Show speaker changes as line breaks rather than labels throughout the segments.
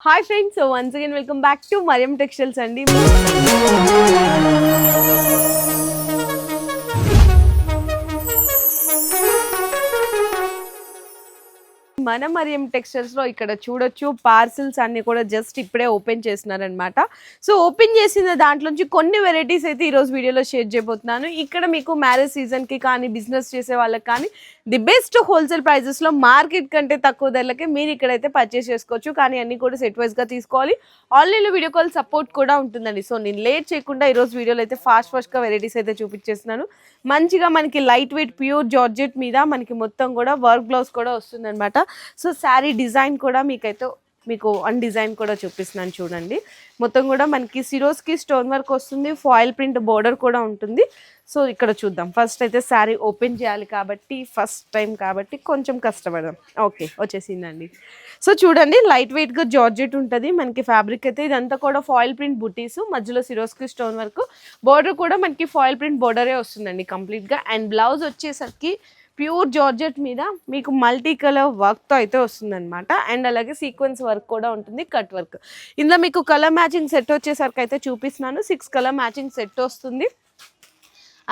Hi friends, so once again welcome back to Mariam Textiles Andi. మన Mariam textiles లో ఇక్కడ చూడొచ్చు పార్సిల్స్ అన్ని కూడా జస్ట్ ఇప్పుడే ఓపెన్ చేస్తున్నారనమాట. సో ఓపెన్ చేసిన దాంట్లోంచి కొన్ని వెరైటీస్ అయితే ఈరోజు వీడియోలో షేర్ చేయబోతున్నాను. ఇక్కడ మీకు మ్యారేజ్ సీజన్కి కానీ బిజినెస్ చేసే వాళ్ళకి కానీ ది బెస్ట్ హోల్సేల్ ప్రైజెస్లో మార్కెట్ కంటే తక్కువ ధరలకే మీరు ఇక్కడైతే పర్చేస్ చేసుకోవచ్చు. కానీ అన్ని కూడా సెట్ వైజ్గా తీసుకోవాలి. ఆన్లైన్లో వీడియో కాల్ సపోర్ట్ కూడా ఉంటుందండి. సో నేను లేట్ చేయకుండా ఈరోజు వీడియోలో అయితే ఫాస్ట్గా వెరైటీస్ అయితే చూపించేస్తున్నాను. మంచిగా మనకి లైట్ వెయిట్ ప్యూర్ జార్జెట్ మీద మనకి మొత్తం కూడా వర్క్ బ్లౌజ్ కూడా వస్తుంది అనమాట. సో శారీ డిజైన్ కూడా మీకు అన్ డిజైన్ కూడా చూపిస్తున్నాను చూడండి. మొత్తం కూడా మనకి సిరోస్కి స్టోన్ వర్క్ వస్తుంది, ఫాయిల్ ప్రింట్ బోర్డర్ కూడా ఉంటుంది. సో ఇక్కడ చూద్దాం. ఫస్ట్ అయితే శారీ ఓపెన్ చేయాలి కాబట్టి ఫస్ట్ టైం కాబట్టి కొంచెం కష్టపడదాం. ఓకే వచ్చేసిందండి. సో చూడండి లైట్ వెయిట్గా జార్జెట్ ఉంటుంది మనకి ఫ్యాబ్రిక్ అయితే. ఇదంతా కూడా ఫాయిల్ ప్రింట్ బుటీస్, మధ్యలో సిరోస్కి స్టోన్ వర్క్, బోర్డర్ కూడా మనకి ఫాయిల్ ప్రింట్ బోర్డరే వస్తుందండి కంప్లీట్గా. అండ్ బ్లౌజ్ వచ్చేసరికి ప్యూర్ జార్జెట్ మీద మీకు మల్టీ కలర్ వర్క్తో అయితే వస్తుందన్నమాట. అండ్ అలాగే సీక్వెన్స్ వర్క్ కూడా ఉంటుంది, కట్ వర్క్. ఇందులో మీకు కలర్ మ్యాచింగ్ సెట్ వచ్చేసరికి అయితే చూపిస్తున్నాను. 6 కలర్ మ్యాచింగ్ సెట్ వస్తుంది.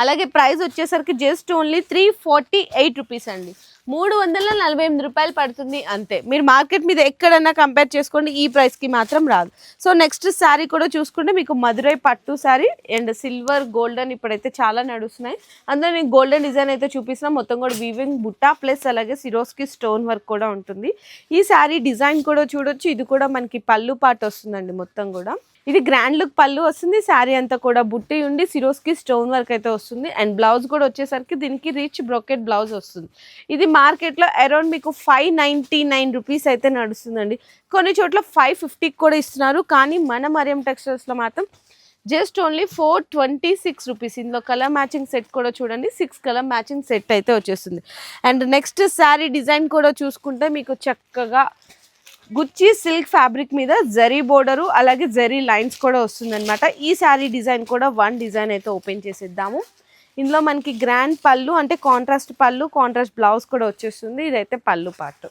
అలాగే ప్రైస్ వచ్చేసరికి జస్ట్ ఓన్లీ 348 రూపీస్ అండి. 348 రూపాయలు పడుతుంది అంతే. మీరు మార్కెట్ మీద ఎక్కడన్నా కంపేర్ చేసుకోండి, ఈ ప్రైస్కి మాత్రం రాదు. సో నెక్స్ట్ శారీ కూడా చూసుకుంటే మీకు మధురై పట్టు శారీ అండ్ సిల్వర్ గోల్డెన్ ఇప్పుడైతే చాలా నడుస్తున్నాయి. అందులో నేను గోల్డెన్ డిజైన్ అయితే చూపిస్తున్నా. మొత్తం కూడా వీవింగ్ బుట్టా ప్లస్ అలాగే సిరోస్కి స్టోన్ వర్క్ కూడా ఉంటుంది. ఈ శారీ డిజైన్ కూడా చూడొచ్చు. ఇది కూడా మనకి పళ్ళు పాట వస్తుందండి. మొత్తం కూడా ఇది గ్రాండ్ లుక్ పళ్ళు వస్తుంది. శారీ అంతా కూడా బుట్టి ఉండి సిరోస్కి స్టోన్ వర్క్ అయితే వస్తుంది. అండ్ బ్లౌజ్ కూడా వచ్చేసరికి దీనికి రిచ్ బ్రోకెట్ బ్లౌజ్ వస్తుంది. ఇది మార్కెట్లో అరౌండ్ మీకు 599 రూపీస్ అయితే నడుస్తుందండి. కొన్ని చోట్ల 550 కూడా ఇస్తున్నారు. కానీ మన మరియం టెక్స్టైల్స్లో మాత్రం జస్ట్ ఓన్లీ 426 రూపీస్. ఇందులో కలర్ మ్యాచింగ్ సెట్ కూడా చూడండి, 6 కలర్ మ్యాచింగ్ సెట్ అయితే వచ్చేస్తుంది. అండ్ నెక్స్ట్ శారీ డిజైన్ కూడా చూసుకుంటే మీకు చక్కగా గుచ్చి సిల్క్ ఫ్యాబ్రిక్ మీద జరీ బోర్డరు అలాగే జరీ లైన్స్ కూడా వస్తుందన్నమాట. ఈ శారీ డిజైన్ కూడా వన్ డిజైన్ అయితే ఓపెన్ చేసేద్దాము. ఇందులో మనకి గ్రాండ్ పళ్ళు అంటే కాంట్రాస్ట్ పళ్ళు, కాంట్రాస్ట్ బ్లౌజ్ కూడా వచ్చేస్తుంది. ఇదైతే పళ్ళు పార్ట్.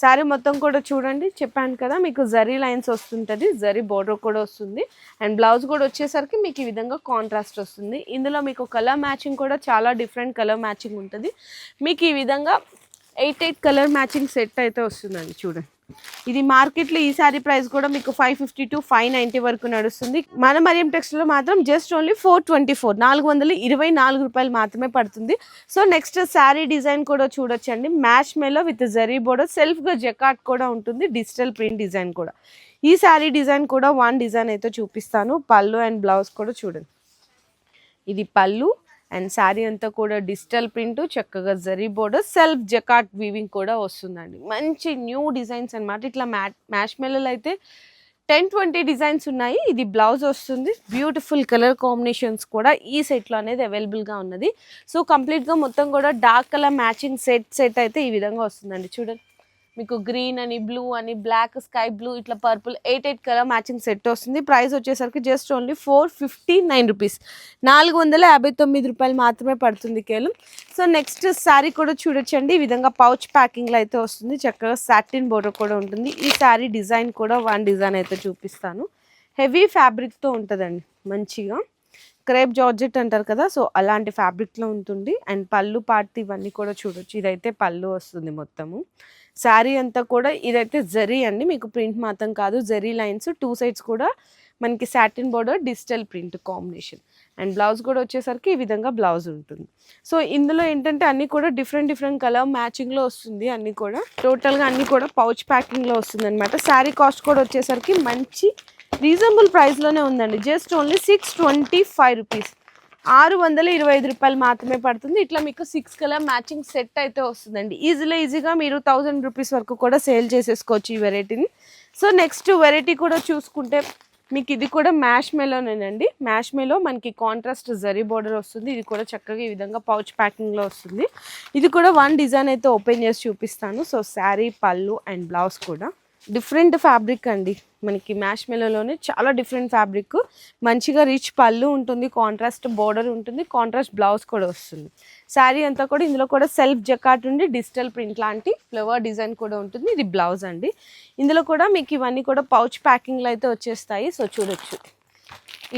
శారీ మొత్తం కూడా చూడండి, చెప్పాను కదా మీకు జరీ లైన్స్ వస్తుంటుంది, జరీ బోర్డర్ కూడా వస్తుంది. అండ్ బ్లౌజ్ కూడా వచ్చేసరికి మీకు ఈ విధంగా కాంట్రాస్ట్ వస్తుంది. ఇందులో మీకు కలర్ మ్యాచింగ్ కూడా చాలా డిఫరెంట్ కలర్ మ్యాచింగ్ ఉంటుంది. మీకు ఈ విధంగా 8 కలర్ మ్యాచింగ్ సెట్ అయితే వస్తుందండి చూడండి. ఇది మార్కెట్లో ఈ శారీ ప్రైస్ కూడా మీకు 550 to 590 వరకు నడుస్తుంది. మన మరియం టెక్స్టైల్లో మాత్రం జస్ట్ ఓన్లీ 424 రూపాయలు మాత్రమే పడుతుంది. సో నెక్స్ట్ శారీ డిజైన్ కూడా చూడొచ్చండి. Marshmallow with zari border, సెల్ఫ్గా జకాట్ కూడా ఉంటుంది, డిజిటల్ ప్రింట్ డిజైన్ కూడా. ఈ శారీ డిజైన్ కూడా వన్ డిజైన్ అయితే చూపిస్తాను. పళ్ళు అండ్ బ్లౌజ్ కూడా చూడండి. ఇది పళ్ళు అండ్ శారీ అంతా కూడా డిజిటల్ ప్రింట్, చక్కగా జరీ బోర్డర్, సెల్ఫ్ జకాట్ వీవింగ్ కూడా వస్తుందండి. మంచి న్యూ డిజైన్స్ అనమాట. ఇట్లా మ్యాష్ మెల్లో అయితే 10-20 డిజైన్స్ ఉన్నాయి. ఇది బ్లౌజ్ వస్తుంది. బ్యూటిఫుల్ కలర్ కాంబినేషన్స్ కూడా ఈ సెట్లో అనేది అవైలబుల్గా ఉన్నది. సో కంప్లీట్గా మొత్తం కూడా డార్క్ కలర్ మ్యాచింగ్ సెట్ అయితే ఈ విధంగా వస్తుందండి చూడండి. మీకు గ్రీన్ అని, బ్లూ అని, బ్లాక్, స్కై బ్లూ, ఇట్లా పర్పుల్ 8 కలర్ మ్యాచింగ్ సెట్ వస్తుంది. ప్రైస్ వచ్చేసరికి జస్ట్ ఓన్లీ 459 రూపీస్, 459 రూపాయలు మాత్రమే పడుతుంది కేవలం. సో నెక్స్ట్ శారీ కూడా చూడొచ్చండి. ఈ విధంగా పౌచ్ ప్యాకింగ్లో అయితే వస్తుంది. చక్కగా సాటిన్ బోర్డర్ కూడా ఉంటుంది. ఈ శారీ డిజైన్ కూడా వన్ డిజైన్ అయితే చూపిస్తాను. హెవీ ఫ్యాబ్రిక్తో ఉంటుందండి, మంచిగా క్రేప్ జార్జెట్ అంటారు కదా, సో అలాంటి ఫ్యాబ్రిక్లో ఉంటుంది. అండ్ పళ్ళు పార్ట్ ఇవన్నీ కూడా చూడొచ్చు. ఇదైతే పళ్ళు వస్తుంది మొత్తము. శారీ అంతా కూడా ఇదైతే జరీ అండి, మీకు ప్రింట్ మాత్రం కాదు, జరీ లైన్స్ 2 సైడ్స్ కూడా మనకి satin border, digital print combination. And blouse కూడా వచ్చేసరికి ఈ విధంగా బ్లౌజ్ ఉంటుంది. సో ఇందులో ఏంటంటే అన్నీ కూడా డిఫరెంట్ కలర్ మ్యాచింగ్లో వస్తుంది. అన్నీ కూడా టోటల్గా అన్నీ కూడా పౌచ్ ప్యాకింగ్లో వస్తుంది అనమాట. శారీ కాస్ట్ కూడా వచ్చేసరికి మంచి రీజనబుల్ ప్రైస్లోనే ఉందండి. జస్ట్ ఓన్లీ 625 రూపీస్, 625 రూపాయలు మాత్రమే పడుతుంది. ఇట్లా మీకు 6 కలర్ మ్యాచింగ్ సెట్ అయితే వస్తుందండి. ఈజీగా మీరు 1000 రూపీస్ వరకు కూడా సేల్ చేసేసుకోవచ్చు ఈ వెరైటీని. సో నెక్స్ట్ వెరైటీ కూడా చూసుకుంటే మీకు ఇది కూడా మ్యాష్ మెలోనేనండి. మ్యాష్ మెలో మనకి కాంట్రాస్ట్ జరీ బోర్డర్ వస్తుంది. ఇది కూడా చక్కగా ఈ విధంగా పౌచ్ ప్యాకింగ్లో వస్తుంది. ఇది కూడా వన్ డిజైన్ అయితే ఓపెన్ చేసి చూపిస్తాను. సో శారీ, పళ్ళు అండ్ బ్లౌజ్ కూడా డిఫరెంట్ ఫ్యాబ్రిక్ అండి, మనకి మ్యాష్ మెలోలోనే చాలా డిఫరెంట్ ఫ్యాబ్రిక్. మంచిగా రిచ్ పళ్ళు ఉంటుంది, కాంట్రాస్ట్ బోర్డర్ ఉంటుంది, కాంట్రాస్ట్ బ్లౌజ్ కూడా వస్తుంది. శారీ అంతా కూడా ఇందులో కూడా సెల్ఫ్ జకాట్ ఉండి డిజిటల్ ప్రింట్ లాంటి ఫ్లవర్ డిజైన్ కూడా ఉంటుంది. ఇది బ్లౌజ్ అండి. ఇందులో కూడా మీకు ఇవన్నీ కూడా పౌచ్ ప్యాకింగ్లో అయితే వచ్చేస్తాయి. సో చూడొచ్చు,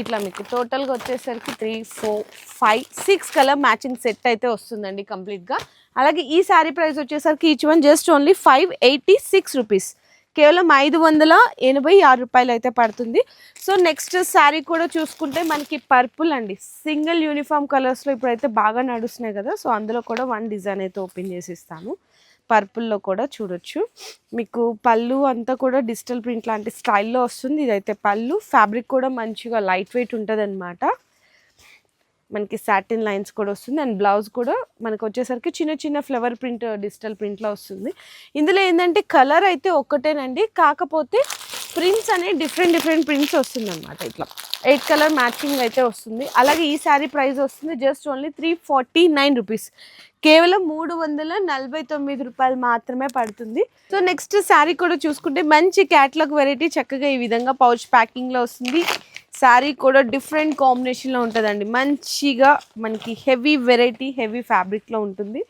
ఇట్లా మీకు టోటల్గా వచ్చేసరికి 3, 4, 5, 6 కలర్ మ్యాచింగ్ సెట్ అయితే వస్తుందండి కంప్లీట్గా. అలాగే ఈ శారీ ప్రైస్ వచ్చేసరికి each one just only 586 rupees, కేవలం 586 రూపాయలు అయితే పడుతుంది. సో నెక్స్ట్ శారీ కూడా చూసుకుంటే మనకి పర్పుల్ అండి, సింగిల్ యూనిఫామ్ కలర్స్లో ఇప్పుడైతే బాగా నడుస్తున్నాయి కదా. సో అందులో కూడా వన్ డిజైన్ అయితే ఓపెన్ చేసి ఇస్తాను. పర్పుల్లో కూడా చూడొచ్చు, మీకు పళ్ళు అంతా కూడా డిజిటల్ ప్రింట్ లాంటి స్టైల్లో వస్తుంది. ఇదైతే పళ్ళు, ఫ్యాబ్రిక్ కూడా మంచిగా లైట్ వెయిట్ ఉంటుంది అనమాట. మనకి సాటిన్ లైన్స్ కూడా వస్తుంది. అండ్ బ్లౌజ్ కూడా మనకు వచ్చేసరికి చిన్న చిన్న ఫ్లవర్ ప్రింట్ డిజిటల్ ప్రింట్లో వస్తుంది. ఇందులో ఏంటంటే కలర్ అయితే ఒక్కటేనండి, కాకపోతే ప్రింట్స్ అనేవి డిఫరెంట్ ప్రింట్స్ వస్తుంది అనమాట. ఇట్లా 8 కలర్ మ్యాచింగ్ అయితే వస్తుంది. అలాగే ఈ శారీ ప్రైస్ వస్తుంది జస్ట్ ఓన్లీ 349 రూపీస్, కేవలం 349 రూపాయలు మాత్రమే పడుతుంది. సో నెక్స్ట్ శారీ కూడా చూసుకుంటే మంచి క్యాట్లాగ్ వెరైటీ, చక్కగా ఈ విధంగా పౌచ్ ప్యాకింగ్లో వస్తుంది. శారీ కూడా డిఫరెంట్ కాంబినేషన్లో ఉంటుందండి, మంచిగా మనకి హెవీ వెరైటీ హెవీ ఫ్యాబ్రిక్లో ఉంటుంది.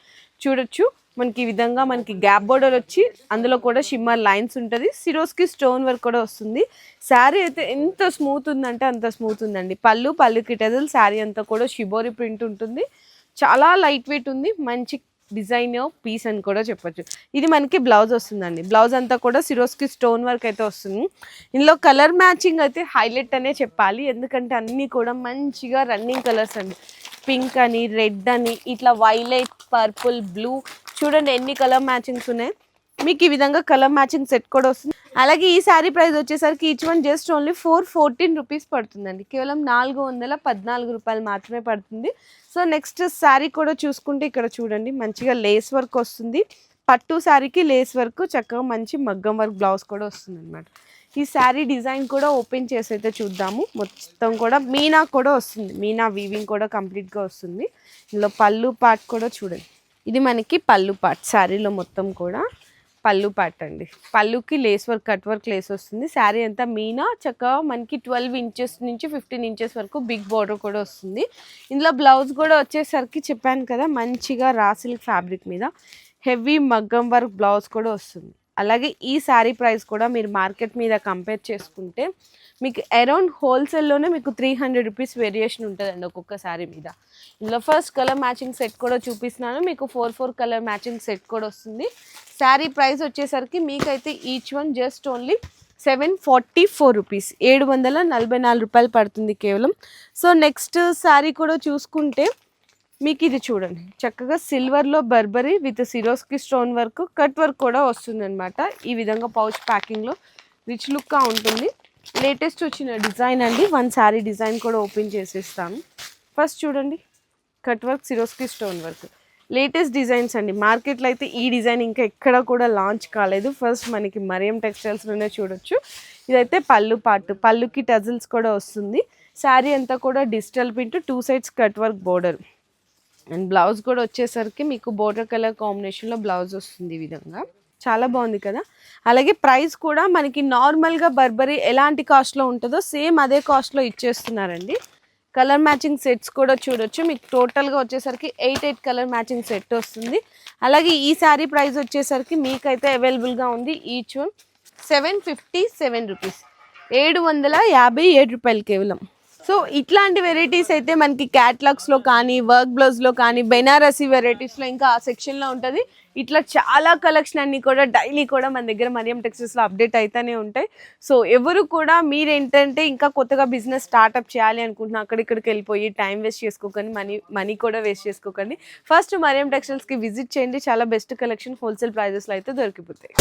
చూడొచ్చు, మనకి ఈ విధంగా మనకి గ్యాప్ బోర్డర్ వచ్చి అందులో కూడా షిమ్మర్ లైన్స్ ఉంటుంది. సిరోస్కి స్టోన్ వర్క్ కూడా వస్తుంది. శారీ అయితే ఎంత స్మూత్ ఉందంటే అంత స్మూత్ ఉందండి. పళ్ళుకి టెజల్, శారీ అంతా కూడా షిబోరి ప్రింట్ ఉంటుంది. చాలా లైట్ వెయిట్ ఉంది, మంచి డిజైన్ పీస్ అని కూడా చెప్పొచ్చు. ఇది మనకి బ్లౌజ్ వస్తుందండి. బ్లౌజ్ అంతా కూడా సిరోస్కి స్టోన్ వర్క్ అయితే వస్తుంది. ఇందులో కలర్ మ్యాచింగ్ అయితే హైలైట్ అనే చెప్పాలి, ఎందుకంటే అన్నీ కూడా మంచిగా రన్నింగ్ కలర్స్ అండి. పింక్ అని, రెడ్ అని, ఇట్లా వైలెట్, పర్పుల్, బ్లూ, చూడండి ఎన్ని కలర్ మ్యాచింగ్స్ ఉన్నాయి. మీకు ఈ విధంగా కలర్ మ్యాచింగ్ సెట్ కూడా వస్తుంది. అలాగే ఈ శారీ ప్రైస్ వచ్చేసరికి each one just only 414 rupees పడుతుందండి, కేవలం 414 రూపాయలు మాత్రమే పడుతుంది. సో నెక్స్ట్ శారీ కూడా చూసుకుంటే ఇక్కడ చూడండి, మంచిగా లేస్ వర్క్ వస్తుంది. పట్టు శారీకి లేస్ వర్క్, చక్కగా మంచి మగ్గం వర్క్ బ్లౌజ్ కూడా వస్తుంది అనమాట. ఈ శారీ డిజైన్ కూడా ఓపెన్ చేసి అయితే చూద్దాము. మొత్తం కూడా మీనా కూడా వస్తుంది, మీనా వీవింగ్ కూడా కంప్లీట్గా వస్తుంది. ఇందులో పళ్ళు పార్ట్ కూడా చూడండి, ఇది మనకి పళ్ళు పార్ట్. శారీలో మొత్తం కూడా పళ్ళు పార్ట్ అండి. పళ్ళుకి lace work, cut work lace వస్తుంది. శారీ అంతా మీనా, చక్కగా మనకి 12 ఇంచెస్ నుంచి 15 ఇంచెస్ వరకు బిగ్ బార్డర్ కూడా వస్తుంది. ఇందులో బ్లౌజ్ కూడా వచ్చేసరికి చెప్పాను కదా, మంచిగా రా సిల్క్ ఫ్యాబ్రిక్ మీద హెవీ మగ్గం వర్క్ బ్లౌజ్ కూడా వస్తుంది. అలాగే ఈ శారీ ప్రైస్ కూడా మీరు మార్కెట్ మీద కంపేర్ చేసుకుంటే మీకు అరౌండ్ హోల్సేల్లోనే మీకు 300 రూపీస్ వేరియేషన్ ఉంటుందండి ఒక్కొక్క శారీ మీద. ఇందులో ఫస్ట్ కలర్ మ్యాచింగ్ సెట్ కూడా చూపిస్తున్నాను, మీకు 4 కలర్ మ్యాచింగ్ సెట్ కూడా వస్తుంది. శారీ ప్రైస్ వచ్చేసరికి మీకైతే each one just only 744 rupees, 744 రూపాయలు పడుతుంది కేవలం. సో నెక్స్ట్ శారీ కూడా చూసుకుంటే మీకు ఇది చూడండి, చక్కగా సిల్వర్లో Burberry with Swarovski stone work, cut work కూడా వస్తుంది అనమాట. ఈ విధంగా పౌచ్ ప్యాకింగ్లో రిచ్ లుక్గా ఉంటుంది. లేటెస్ట్ వచ్చిన డిజైన్ అండి. వన్ శారీ డిజైన్ కూడా ఓపెన్ చేసేస్తాను. ఫస్ట్ చూడండి, cut work, Swarovski stone work, latest designs అండి. మార్కెట్లో అయితే ఈ డిజైన్ ఇంకా ఎక్కడ కూడా లాంచ్ కాలేదు. ఫస్ట్ మనకి మరియం టెక్స్టైల్స్లోనే చూడొచ్చు. ఇదైతే పళ్ళు పార్ట్, పళ్ళుకి టజిల్స్ కూడా వస్తుంది. శారీ అంతా కూడా digital print, 2 sides cut work border. And blouse కూడా వచ్చేసరికి మీకు బోర్డర్ కలర్ కాంబినేషన్లో బ్లౌజ్ వస్తుంది. ఈ విధంగా చాలా బాగుంది కదా. అలాగే ప్రైస్ కూడా మనకి నార్మల్గా బర్బరీ ఎలాంటి కాస్ట్లో ఉంటుందో సేమ్ అదే కాస్ట్లో ఇచ్చేస్తున్నారండి. కలర్ మ్యాచింగ్ సెట్స్ కూడా చూడొచ్చు. మీకు టోటల్గా వచ్చేసరికి 8 కలర్ మ్యాచింగ్ సెట్ వస్తుంది. అలాగే ఈ శారీ ప్రైస్ వచ్చేసరికి మీకైతే అవైలబుల్గా ఉంది ఈచ్ వన్ 757 రూపీస్, 757 రూపాయలు కేవలం. సో ఇట్లాంటి వెరైటీస్ అయితే మనకి క్యాట్లాగ్స్లో కానీ, వర్క్ బ్లౌజ్లో కానీ, బెనారసీ వెరైటీస్లో ఇంకా ఆ సెక్షన్లో ఉంటుంది. ఇట్లా చాలా కలెక్షన్ అన్నీ కూడా డైలీ కూడా మన దగ్గర మరియం టెక్స్టైల్స్లో అప్డేట్ అవుతూనే ఉంటాయి. సో ఎవరు కూడా మీరేంటంటే ఇంకా కొత్తగా బిజినెస్ స్టార్ట్అప్ చేయాలి అనుకుంటున్నా అక్కడిక్కడికి వెళ్ళిపోయి టైం వేస్ట్ చేసుకోకండి, మనీ కూడా వేస్ట్ చేసుకోకండి. ఫస్ట్ మరియం టెక్స్టైల్స్కి విజిట్ చేయండి, చాలా బెస్ట్ కలెక్షన్ హోల్సేల్ ప్రైజెస్లో అయితే దొరికిపోతాయి.